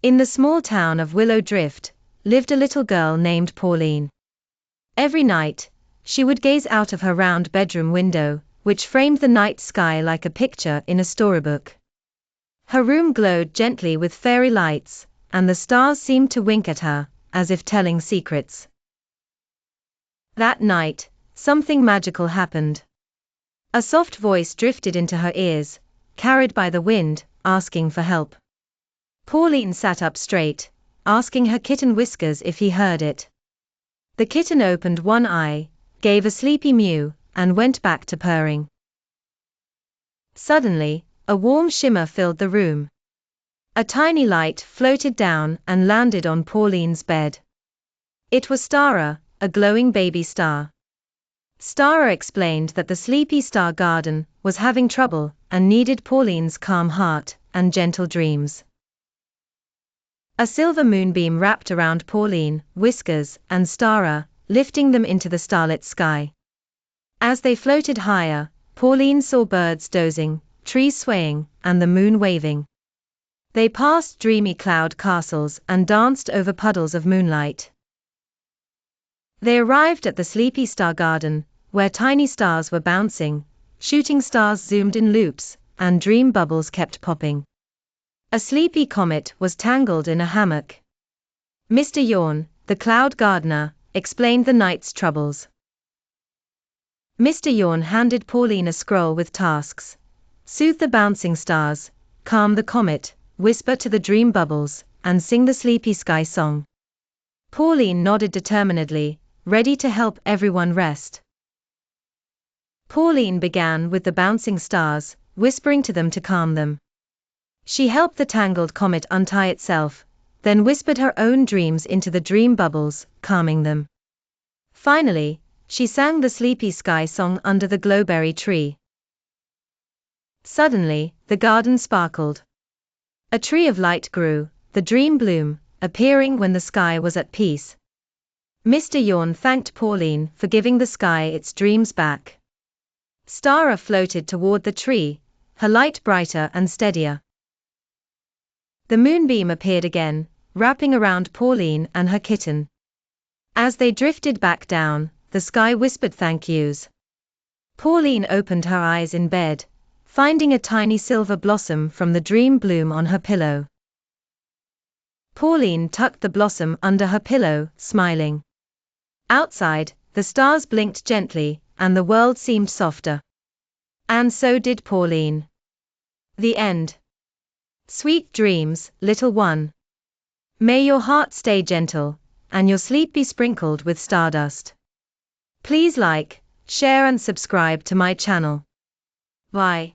In the small town of Willow Drift, lived a little girl named Pauline. Every night, she would gaze out of her round bedroom window, which framed the night sky like a picture in a storybook. Her room glowed gently with fairy lights, and the stars seemed to wink at her, as if telling secrets. That night, something magical happened. A soft voice drifted into her ears, carried by the wind, asking for help. Pauline sat up straight, asking her kitten Whiskers if he heard it. The kitten opened one eye, gave a sleepy mew, and went back to purring. Suddenly, a warm shimmer filled the room. A tiny light floated down and landed on Pauline's bed. It was Starra, a glowing baby star. Starra explained that the sleepy star garden was having trouble and needed Pauline's calm heart and gentle dreams. A silver moonbeam wrapped around Pauline, Whiskers, and Starra, lifting them into the starlit sky. As they floated higher, Pauline saw birds dozing, trees swaying, and the moon waving. They passed dreamy cloud castles and danced over puddles of moonlight. They arrived at the sleepy star garden, where tiny stars were bouncing, shooting stars zoomed in loops, and dream bubbles kept popping. A sleepy comet was tangled in a hammock. Mr. Yawn, the cloud gardener, explained the night's troubles. Mr. Yawn handed Pauline a scroll with tasks: soothe the bouncing stars, calm the comet, whisper to the dream bubbles, and sing the sleepy sky song. Pauline nodded determinedly, ready to help everyone rest. Pauline began with the bouncing stars, whispering to them to calm them. She helped the tangled comet untie itself, then whispered her own dreams into the dream bubbles, calming them. Finally, she sang the sleepy sky song under the glowberry tree. Suddenly, the garden sparkled. A tree of light grew, the dream bloom, appearing when the sky was at peace. Mr. Yawn thanked Pauline for giving the sky its dreams back. Starra floated toward the tree, her light brighter and steadier. The moonbeam appeared again, wrapping around Pauline and her kitten. As they drifted back down, the sky whispered thank yous. Pauline opened her eyes in bed, finding a tiny silver blossom from the dream bloom on her pillow. Pauline tucked the blossom under her pillow, smiling. Outside, the stars blinked gently, and the world seemed softer. And so did Pauline. The end. Sweet dreams, little one. May your heart stay gentle, and your sleep be sprinkled with stardust. Please like, share and subscribe to my channel. Bye.